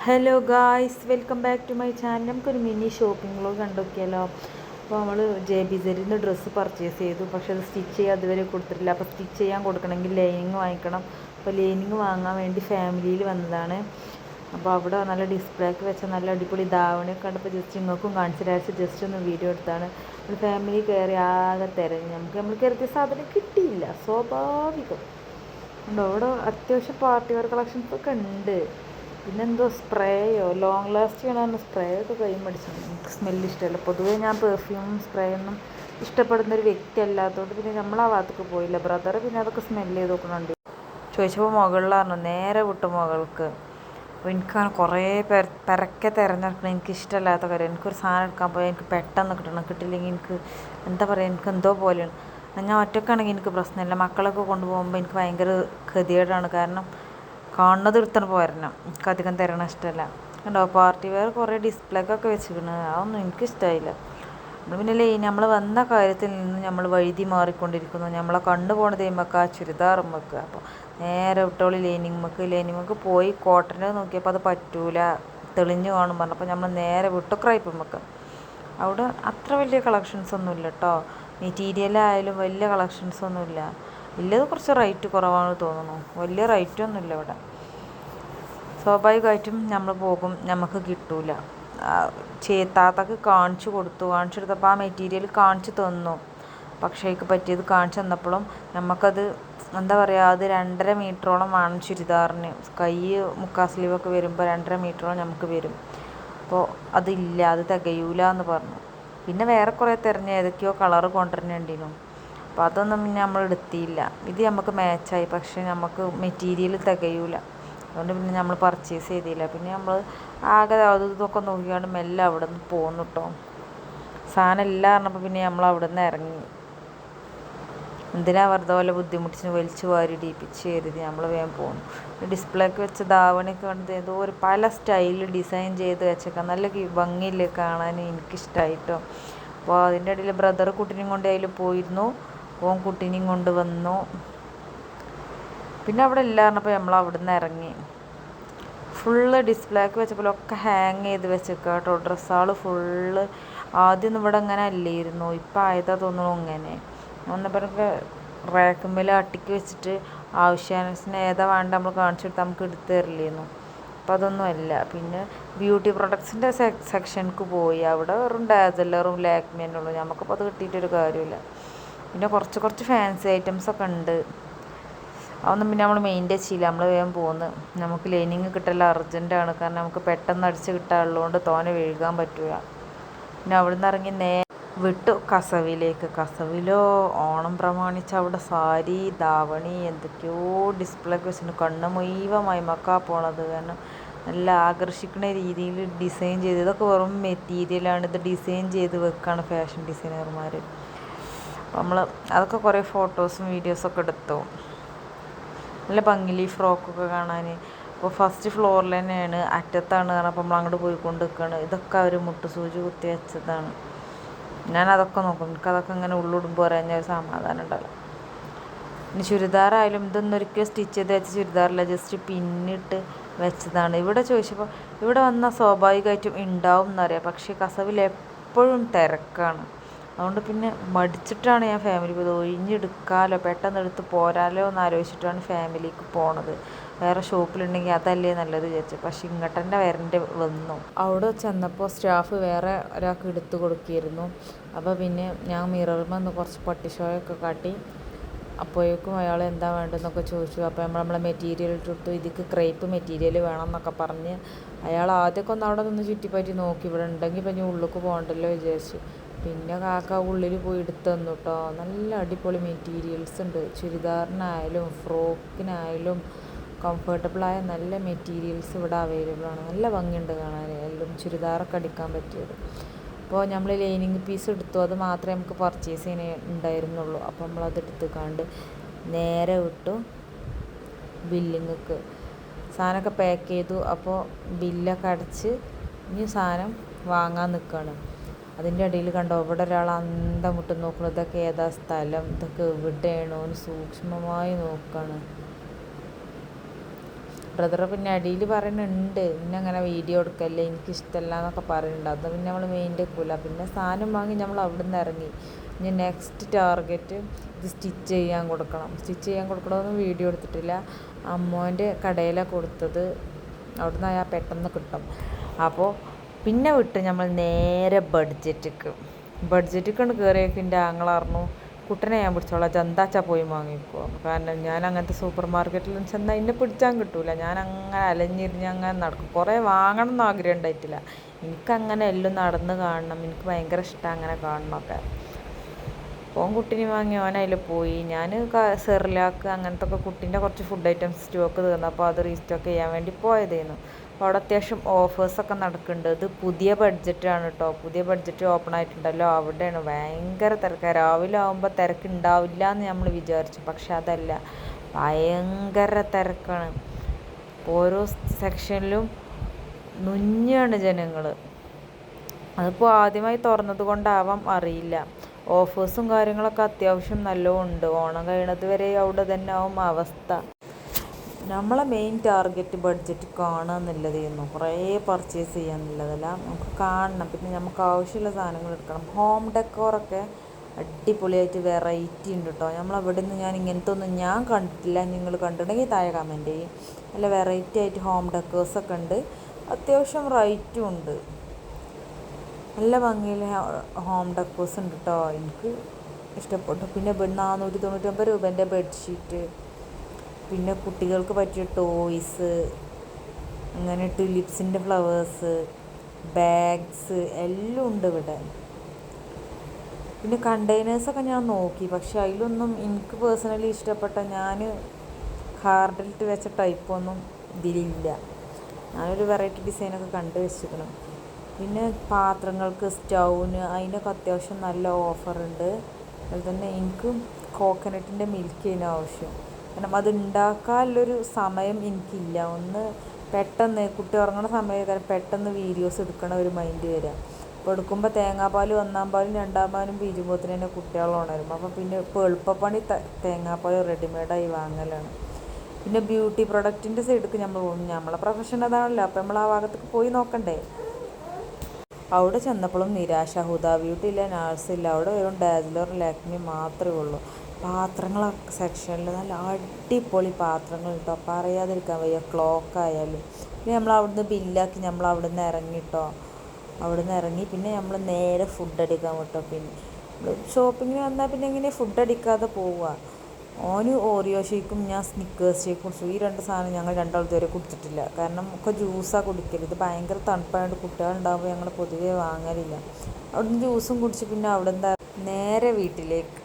Hello guys, welcome back to my channel. നമുക്കൊരു mini shopping vlog കണ്ടോക്കിയാലോ. അപ്പോൾ നമ്മൾ JBZയിൽ നിന്ന് ഡ്രസ്സ് പർച്ചേസ് ചെയ്തു, പക്ഷേ അത് സ്റ്റിച്ച് ചെയ്യാൻ അതുവരെ കൊടുത്തിട്ടില്ല. അപ്പോൾ സ്റ്റിച്ച് ചെയ്യാൻ കൊടുക്കണമെങ്കിൽ ലൈനിങ് വാങ്ങിക്കണം. അപ്പോൾ ലൈനിങ് വാങ്ങാൻ വേണ്ടി ഫാമിലിയിൽ വന്നതാണ്. അപ്പോൾ അവിടെ നല്ല ഡിസ്പ്ലേക്ക് വെച്ച നല്ല അടിപൊളി ധാവണിയൊക്കെ കണ്ടപ്പോൾ ജസ്റ്റ് നിങ്ങൾക്കും കാണിച്ചിട്ട് ജസ്റ്റ് ഒന്ന് വീഡിയോ എടുത്താണ്. ഒരു ഫാമിലി കയറി ആകെ തിരഞ്ഞ് നമ്മൾ കയറിയ സാധനം കിട്ടിയില്ല. സ്വാഭാവികം ഉണ്ടോ. അവിടെ അത്യാവശ്യം പാർട്ടി വെയർ കളക്ഷൻസ് ഒക്കെ ഉണ്ട്. പിന്നെന്തോ സ്പ്രേയോ ലോങ് ലാസ്റ്റ് ചെയ്യണമെന്ന് സ്പ്രേ ഒക്കെ കൈ മേടിച്ചു. എനിക്ക് സ്മെല്ല് ഇഷ്ടമല്ല. പൊതുവേ ഞാൻ പെർഫ്യൂമും സ്പ്രേ ഒന്നും ഇഷ്ടപ്പെടുന്നൊരു വ്യക്തി അല്ലാത്തതുകൊണ്ട് പിന്നെ നമ്മൾ ആ ഭാഗത്തേക്ക് പോയില്ല. ബ്രദർ പിന്നെ അതൊക്കെ സ്മെല്ല് ചെയ്ത് നോക്കണുണ്ട്. ചോദിച്ചപ്പോൾ മുകളിലായിരുന്നു, നേരെ വിട്ടു മുകൾക്ക്. അപ്പോൾ എനിക്കങ്ങനെ കുറേ പരക്കെ തിരഞ്ഞെടുക്കണം എനിക്കിഷ്ടമല്ലാത്ത കാര്യം. എനിക്കൊരു സാധനം എടുക്കാൻ പോയാൽ എനിക്ക് പെട്ടെന്ന് കിട്ടണം. കിട്ടില്ലെങ്കിൽ എനിക്ക് എന്താ പറയുക, എനിക്ക് എന്തോ പോലെയാണ്. ഞാൻ ഒറ്റക്കാണെങ്കിൽ എനിക്ക് പ്രശ്നമില്ല. മക്കളൊക്കെ കൊണ്ടുപോകുമ്പോൾ എനിക്ക് ഭയങ്കര ഗതികേടാണ്. കാരണം കാണുന്നത് എടുത്തിട്ട് പോരണം. എനിക്ക് അധികം തരണം ഇഷ്ടമല്ല. കണ്ടോ, പാർട്ടി വെയർ കുറേ ഡിസ്പ്ലേക്കൊക്കെ വെച്ചിരിക്കണ്. അതൊന്നും എനിക്കിഷ്ടമായില്ല. പിന്നെ നമ്മൾ വന്ന കാര്യത്തിൽ നിന്ന് നമ്മൾ വഴുതി മാറിക്കൊണ്ടിരിക്കുന്നു. നമ്മളെ കണ്ണു പോണത് ചെയ്യുമ്പോൾ ചുരിദാറും വെക്കുക. അപ്പോൾ നേരെ വിട്ടോളി ലൈനിങ് പോയി കോട്ടൻ്റെ നോക്കിയപ്പോൾ അത് പറ്റൂല, തെളിഞ്ഞു കാണും പറഞ്ഞപ്പോൾ നമ്മൾ നേരെ വിട്ടു ക്രൈപ്പും വെക്കുക. അവിടെ അത്ര വലിയ കളക്ഷൻസ് ഒന്നുമില്ല കേട്ടോ. മെറ്റീരിയലായാലും വലിയ കളക്ഷൻസ് ഒന്നുമില്ല. ഇല്ലത് കുറച്ച് റേറ്റ് കുറവാണെന്ന് തോന്നുന്നു. വലിയ റേറ്റൊന്നുമില്ല ഇവിടെ. സ്വാഭാവികമായിട്ടും നമ്മൾ പോകും, നമുക്ക് കിട്ടൂല. ചേത്താത്തക്ക് കാണിച്ചെടുത്തപ്പോൾ ആ മെറ്റീരിയൽ കാണിച്ചു തന്നു. പക്ഷേ എനിക്ക് പറ്റിയത് കാണിച്ചു തന്നപ്പോഴും നമുക്കത് എന്താ പറയുക, അത് 2.5 മീറ്ററോളം വേണം ചുരിദാറിന്. കൈ മുക്കാൽ സ്ലീവൊക്കെ വരുമ്പോൾ 2.5 മീറ്ററോളം നമുക്ക് വരും. അപ്പോൾ അതില്ല, അത് തികയൂല എന്ന് പറഞ്ഞു. പിന്നെ വേറെ കുറേ തിരഞ്ഞ് ഏതൊക്കെയോ കളറ് കൊണ്ടുവരേണ്ടിയിരുന്നു. അപ്പോൾ അതൊന്നും പിന്നെ നമ്മൾ എടുത്തില്ല. ഇത് നമുക്ക് മാച്ചായി, പക്ഷേ നമുക്ക് മെറ്റീരിയൽ തികയൂല. അതുകൊണ്ട് പിന്നെ നമ്മൾ പർച്ചേസ് ചെയ്തില്ല. പിന്നെ നമ്മൾ ആകെ ഇതൊക്കെ നോക്കിയാണ്ട് മെല്ലെ അവിടെ നിന്ന് പോന്നു കേട്ടോ. സാധനം ഇല്ല പറഞ്ഞപ്പോൾ പിന്നെ നമ്മൾ അവിടെ നിന്ന് ഇറങ്ങി. എന്തിനാ വെറുതെ പോലെ ബുദ്ധിമുട്ടിച്ച് വലിച്ചു വാരി ഇടിപ്പിച്ച് കരുതി നമ്മൾ വേഗം പോകുന്നു. ഡിസ്പ്ലേക്ക് വെച്ച ധാവണിയൊക്കെ കണ്ടത് ഏതോ ഒരു പല സ്റ്റൈലിൽ ഡിസൈൻ ചെയ്ത് വെച്ചേക്കാം. നല്ല ഭംഗിയില്ലേ കാണാൻ, എനിക്കിഷ്ടമായിട്ടോ. അപ്പോൾ അതിൻ്റെ ഇടയിൽ ബ്രദർ കുട്ടീനെയും കൊണ്ട് അതിൽ പോയിരുന്നു. ഓൻ കുട്ടീനെയും കൊണ്ട് വന്നു. പിന്നെ അവിടെ ഇല്ല പറഞ്ഞപ്പോൾ നമ്മൾ അവിടെ നിന്ന് ഇറങ്ങി. ഫുള്ള് ഡിസ്പ്ലേക്ക് വെച്ചപ്പോഴൊക്കെ ഹാങ് ചെയ്ത് വെച്ചേക്കാം കേട്ടോ. ഡ്രസ്സുകൾ ഫുള്ള് ആദ്യമൊന്നും ഇവിടെ അങ്ങനെ അല്ലായിരുന്നു. ഇപ്പം ആയതാ തോന്നുന്നു ഇങ്ങനെ. ഒന്നപ്പോഴൊക്കെ റാക്കുമ്മേൽ അട്ടിക്ക് വെച്ചിട്ട് ആവശ്യാനുസരണം ഏതാ വേണ്ട നമ്മൾ കാണിച്ചു കൊടുത്താൽ നമുക്ക് എടുത്ത് തരില്ലായിരുന്നു. അപ്പം അതൊന്നും അല്ല. പിന്നെ ബ്യൂട്ടി പ്രൊഡക്ട്സിൻ്റെ സെക്ഷനിക്ക് പോയി. അവിടെ വെറും ഡാസലറും ലാക്മിയും ഉള്ളൂ. നമുക്കപ്പോൾ അത് കിട്ടിയിട്ടൊരു കാര്യമില്ല. പിന്നെ കുറച്ച് ഫാൻസി ഐറ്റംസൊക്കെ ഉണ്ട്. അതൊന്നും പിന്നെ നമ്മൾ മെയിൻറ്റെയിൻ ചെയ്യില്ല. നമ്മൾ വേഗം പോകുന്നു. നമുക്ക് ലൈനിങ് കിട്ടൽ അർജൻറ്റാണ്. കാരണം നമുക്ക് പെട്ടെന്ന് അടിച്ച് കിട്ടാനുള്ളതുകൊണ്ട് തോനെ വഴുകാൻ പറ്റില്ല. പിന്നെ അവിടെ നിന്ന് ഇറങ്ങി വിട്ടു കസവിലോ ഓണം പ്രമാണിച്ച് അവിടെ സാരി ധാവണി എന്തൊക്കെയോ ഡിസ്പ്ലേക്ക് വെച്ചിട്ടുണ്ട്. കണ്ണ് മുഴുവൻ മക്കാ പോണത്. കാരണം നല്ല ആകർഷിക്കുന്ന രീതിയിൽ ഡിസൈൻ ചെയ്ത്, ഇതൊക്കെ വെറും മെറ്റീരിയലാണ്. ഇത് ഡിസൈൻ ചെയ്ത് വെക്കുകയാണ് ഫാഷൻ ഡിസൈനർമാർ. നമ്മൾ അതൊക്കെ കുറേ ഫോട്ടോസും വീഡിയോസൊക്കെ എടുത്തു. നല്ല ഭംഗിയിൽ ഈ ഫ്രോക്കൊക്കെ കാണാൻ. അപ്പോൾ ഫസ്റ്റ് ഫ്ലോറിൽ തന്നെയാണ്, അറ്റത്താണ്. കാരണം അപ്പോൾ നമ്മൾ അങ്ങോട്ട് പോയിക്കൊണ്ട് നിൽക്കുകയാണ്. ഇതൊക്കെ അവർ മുട്ടുസൂചി കുത്തി വെച്ചതാണ്. ഞാനതൊക്കെ നോക്കും. എനിക്കതൊക്കെ ഇങ്ങനെ ഉള്ളിടുമ്പോൾ പറയാൻ ഒരു സമാധാനം ഉണ്ടല്ലോ. ഇനി ചുരിദാറായാലും ഇതൊന്നും ഒരിക്കലും സ്റ്റിച്ച് ചെയ്ത് വെച്ച ചുരിദാറില്ല, ജസ്റ്റ് പിന്നിട്ട് വെച്ചതാണ്. ഇവിടെ ചോദിച്ചപ്പോൾ ഇവിടെ വന്നാൽ സ്വാഭാവികമായിട്ടും ഉണ്ടാവും എന്നറിയാം. പക്ഷേ കസവിൽ എപ്പോഴും തിരക്കാണ്. അതുകൊണ്ട് പിന്നെ മടിച്ചിട്ടാണ് ഞാൻ ഫാമിലി പോയത്. ഒഴിഞ്ഞെടുക്കാമല്ലോ, പെട്ടെന്ന് എടുത്ത് പോരാലോ എന്ന് ആലോചിച്ചിട്ടാണ് ഫാമിലിക്ക് പോണത്. വേറെ ഷോപ്പിലുണ്ടെങ്കിൽ അതല്ലേ നല്ലത് വിചാരിച്ചു. പക്ഷെ ഇങ്ങോട്ട് തന്നെ വന്നു. അവിടെ ചെന്നപ്പോൾ സ്റ്റാഫ് വേറെ ഒരാൾക്ക് എടുത്തു കൊടുക്കിയിരുന്നു. അപ്പോൾ പിന്നെ ഞാൻ മിററിൽ നിന്ന് കുറച്ച് പട്ടിഷോയൊക്കെ കാട്ടി. അപ്പോഴേക്കും അയാൾ എന്താ വേണ്ടതെന്നൊക്കെ ചോദിച്ചു. അപ്പോൾ നമ്മളെ മെറ്റീരിയൽ ഇട്ടിട്ട് ഇതിക്ക് ക്രേപ്പ് മെറ്റീരിയൽ വേണം എന്നൊക്കെ പറഞ്ഞ് അയാൾ ആദ്യമൊക്കെ ഒന്ന് അവിടെ നിന്ന് ചുറ്റിപ്പറ്റി നോക്കി. ഇവിടെ ഉണ്ടെങ്കിൽ ഇപ്പം ഞാൻ ഉള്ളിലേക്ക് പോകണ്ടല്ലോ വിചാരിച്ചു. പിന്നെ കാക്ക ഉള്ളിൽ പോയി എടുത്തു തന്നു കേട്ടോ. നല്ല അടിപൊളി മെറ്റീരിയൽസ് ഉണ്ട്. ചുരിദാറിനായാലും ഫ്രോക്കിനായാലും കംഫർട്ടബിളായ നല്ല മെറ്റീരിയൽസ് ഇവിടെ അവൈലബിൾ ആണ്. നല്ല ഭംഗിയുണ്ട് കാണാൻ. എല്ലാം ചുരിദാറൊക്കെ അടിക്കാൻ പറ്റിയത്. അപ്പോൾ നമ്മൾ ലൈനിങ് പീസ് എടുത്തു. അത് മാത്രമേ നമുക്ക് പർച്ചേസ് ചെയ്യാൻ ഉണ്ടായിരുന്നുള്ളൂ. അപ്പോൾ നമ്മളത് എടുത്ത് കണ്ട് നേരെ വിട്ടു ബില്ലിങ്ങൾക്ക്. സാധനമൊക്കെ പാക്ക് ചെയ്തു. അപ്പോൾ ബില്ലൊക്കെ അടച്ച് ഇനി സാധനം വാങ്ങാൻ നിൽക്കുകയാണ്. അതിൻ്റെ ഇടയിൽ കണ്ടോ, ഇവിടെ ഒരാൾ അന്തം വിട്ട് നോക്കണം. ഇതൊക്കെ ഏതാ സ്ഥലം, ഇതൊക്കെ എവിടെയാണോ എന്ന് സൂക്ഷ്മമായി നോക്കുകയാണ്. ബ്രദർ പിന്നെ അടിയിൽ പറയുന്നുണ്ട് ഇന്നങ്ങനെ വീഡിയോ എടുക്കല്ലേ എനിക്കിഷ്ടമല്ല എന്നൊക്കെ പറയുന്നുണ്ട്. അത് പിന്നെ നമ്മൾ മെയിൻ്റെ വെക്കില്ല. പിന്നെ സാധനം വാങ്ങി നമ്മൾ അവിടെ നിന്ന് ഇറങ്ങി. ഇനി നെക്സ്റ്റ് ടാർഗറ്റ് ഇത് സ്റ്റിച്ച് ചെയ്യാൻ കൊടുക്കണം. സ്റ്റിച്ച് ചെയ്യാൻ കൊടുക്കണമെന്ന് വീഡിയോ എടുത്തിട്ടില്ല. അമ്മോൻ്റെ കടയിലാണ് കൊടുത്തത്. അവിടെ നിന്ന് അയാൾ പെട്ടെന്ന് കിട്ടും. അപ്പോൾ പിന്നെ വിട്ട് നമ്മൾ നേരെ ബഡ്ജറ്റിക്ക് കൊണ്ട് കയറിയൊക്കെ എൻ്റെ ആങ്ങളറിഞ്ഞു കുട്ടനെ ഞാൻ പിടിച്ചോളാം, ചന്താച്ചാ പോയി വാങ്ങിക്കോ. കാരണം ഞാൻ അങ്ങനത്തെ സൂപ്പർ മാർക്കറ്റിൽ ചെന്നാൽ എന്നെ പിടിച്ചാൻ കിട്ടൂല. ഞാൻ അങ്ങനെ അലഞ്ഞിരിഞ്ഞ് അങ്ങനെ നടക്കും. കുറേ വാങ്ങണം എന്ന് ആഗ്രഹം ഉണ്ടായിട്ടില്ല. എനിക്കങ്ങനെ എല്ലാം നടന്ന് കാണണം, എനിക്ക് ഭയങ്കര ഇഷ്ടമാണ് അങ്ങനെ കാണണമൊക്കെ. ഓൻ കുട്ടീനെ വാങ്ങി ഓൻ അതിൽ പോയി. ഞാൻ സെറിലാക്ക് അങ്ങനത്തെ ഒക്കെ കുട്ടീൻ്റെ കുറച്ച് ഫുഡ് ഐറ്റംസ് സ്റ്റോക്ക് തീർന്നപ്പോൾ അത് റീസ്റ്റോക്ക് ചെയ്യാൻ വേണ്ടി പോയതായിരുന്നു. അപ്പോൾ അവിടെ അത്യാവശ്യം ഓഫേഴ്സൊക്കെ നടക്കുന്നുണ്ട്. ഇത് പുതിയ ബഡ്ജറ്റാണ് കേട്ടോ. പുതിയ ബഡ്ജറ്റ് ഓപ്പൺ ആയിട്ടുണ്ടല്ലോ, അവിടെയാണ് ഭയങ്കര തിരക്കാണ്. രാവിലെ ആകുമ്പോൾ തിരക്കുണ്ടാവില്ല എന്ന് നമ്മൾ വിചാരിച്ചു, പക്ഷെ അതല്ല, ഭയങ്കര തിരക്കാണ്. ഓരോ സെക്ഷനിലും നുഞ്ഞാണ് ജനങ്ങൾ. അതിപ്പോൾ ആദ്യമായി തുറന്നത് കൊണ്ടാവാം അറിയില്ല. ഓഫേഴ്സും കാര്യങ്ങളൊക്കെ അത്യാവശ്യം നല്ലോണം ഉണ്ട്. ഓണം കഴിയണത് വരെ അവിടെ തന്നെ ആവും അവസ്ഥ. നമ്മളെ മെയിൻ ടാർഗറ്റ് ബഡ്ജറ്റ് കാണുക എന്നുള്ളതായിരുന്നു. കുറേ പർച്ചേസ് ചെയ്യാന്നുള്ളതല്ല, നമുക്ക് കാണണം. പിന്നെ നമുക്ക് ആവശ്യമുള്ള സാധനങ്ങൾ എടുക്കണം. ഹോം ഡെക്കോറൊക്കെ അടിപൊളിയായിട്ട് വെറൈറ്റി ഉണ്ട് കേട്ടോ. നമ്മളവിടെ നിന്ന് ഞാൻ ഇങ്ങനത്തെ ഒന്നും ഞാൻ കണ്ടിട്ടില്ല. നിങ്ങൾ കണ്ടിട്ടുണ്ടെങ്കിൽ താഴെ കമൻറ്റ് ചെയ്യും. നല്ല വെറൈറ്റി ആയിട്ട് ഹോം ഡെക്കേഴ്സൊക്കെ ഉണ്ട്. അത്യാവശ്യം റേറ്റും ഉണ്ട്. നല്ല ഭംഗിയിൽ ഹോം ഡെക്കേഴ്സ് ഉണ്ട് കേട്ടോ. എനിക്ക് ഇഷ്ടപ്പെട്ടു. പിന്നെ 499 രൂപേൻ്റെ ബെഡ്ഷീറ്റ്, പിന്നെ കുട്ടികൾക്ക് പറ്റിയ ടോയ്സ്, അങ്ങനെ ടുലിപ്സിൻ്റെ ഫ്ലവേഴ്സ്, ബാഗ്സ് എല്ലാം ഉണ്ട് ഇവിടെ. പിന്നെ കണ്ടെയ്നേഴ്സൊക്കെ ഞാൻ നോക്കി, പക്ഷെ അതിലൊന്നും എനിക്ക് പേഴ്സണലി ഇഷ്ടപ്പെട്ട, ഞാൻ ഹാർഡിലിട്ട് വെച്ച ടൈപ്പൊന്നും ഇതിലില്ല. ഞാനൊരു വെറൈറ്റി ഡിസൈനൊക്കെ കണ്ടു വെച്ചിരിക്കണം. പിന്നെ പാത്രങ്ങൾക്ക്, സ്റ്റൗവിന്, അതിനൊക്കെ അത്യാവശ്യം നല്ല ഓഫറുണ്ട്. അതുപോലെ തന്നെ എനിക്ക് കോക്കനട്ടിൻ്റെ മിൽക്ക് അതിന് ആവശ്യം. കാരണം അത് ഉണ്ടാക്കാനുള്ളൊരു സമയം എനിക്കില്ല. ഒന്ന് പെട്ടെന്ന് കുട്ടി ഉറങ്ങുന്ന സമയത്ത് പെട്ടെന്ന് വീഡിയോസ് എടുക്കണ ഒരു മൈൻഡ് വരിക. അപ്പോൾ എടുക്കുമ്പോൾ തേങ്ങാപ്പാൽ 1-ാം പാലും 2-ാം പാലും പീരുമ്പോഴത്തേന് തന്നെ കുട്ടികൾ ഉണരും. അപ്പോൾ പിന്നെ ഇപ്പോൾ എളുപ്പപ്പണി തേങ്ങാപ്പാൽ റെഡിമെയ്ഡായി വാങ്ങലാണ്. പിന്നെ ബ്യൂട്ടി പ്രൊഡക്റ്റിൻ്റെ സൈഡിലേക്ക് നമ്മൾ പോകും. നമ്മളെ പ്രൊഫഷൻ അതാണല്ലോ, അപ്പോൾ നമ്മൾ ആ ഭാഗത്തേക്ക് പോയി നോക്കണ്ടേ. അവിടെ ചെന്നപ്പോഴും നിരാശ. ഹുദ ബ്യൂട്ടി ഇല്ല, നാഴ്സ് ഇല്ല. അവിടെ വെറും ഡാസ്ലർ, ലാക്മി മാത്രമേ ഉള്ളൂ. പാത്രങ്ങൾ സെക്ഷനിൽ നല്ല അടിപൊളി പാത്രങ്ങൾ കേട്ടോ, പറയാതിരിക്കാൻ വയ്യ. ക്ലോക്ക് ആയാലും. പിന്നെ നമ്മൾ അവിടുന്ന് ബില്ലാക്കി നമ്മൾ അവിടുന്ന് ഇറങ്ങിട്ടോ. അവിടുന്ന് ഇറങ്ങി പിന്നെ നമ്മൾ നേരെ ഫുഡ് അടിക്കാൻ വിട്ടോ. പിന്നെ നമ്മൾ ഷോപ്പിങ്ങിന് വന്നാൽ പിന്നെ എങ്ങനെ ഫുഡ് അടിക്കാതെ പോവുക. ഓന് ഓറിയോ ഷേക്കും ഞാൻ സ്നിക്കേഴ്സ് ഷേക്കും കുടിച്ചു. ഈ 2 സാധനം ഞങ്ങൾ രണ്ടാൾ ഇതുവരെ കുടിച്ചിട്ടില്ല. കാരണം ഒക്കെ ജ്യൂസാണ് കുടിക്കല്. ഇത് ഭയങ്കര തണുപ്പായിട്ട് കുട്ടികളുണ്ടാകുമ്പോൾ ഞങ്ങൾ പൊതുവേ വാങ്ങലില്ല. അവിടുന്ന് ജ്യൂസും കുടിച്ച് പിന്നെ അവിടെ നേരെ വീട്ടിലേക്ക്.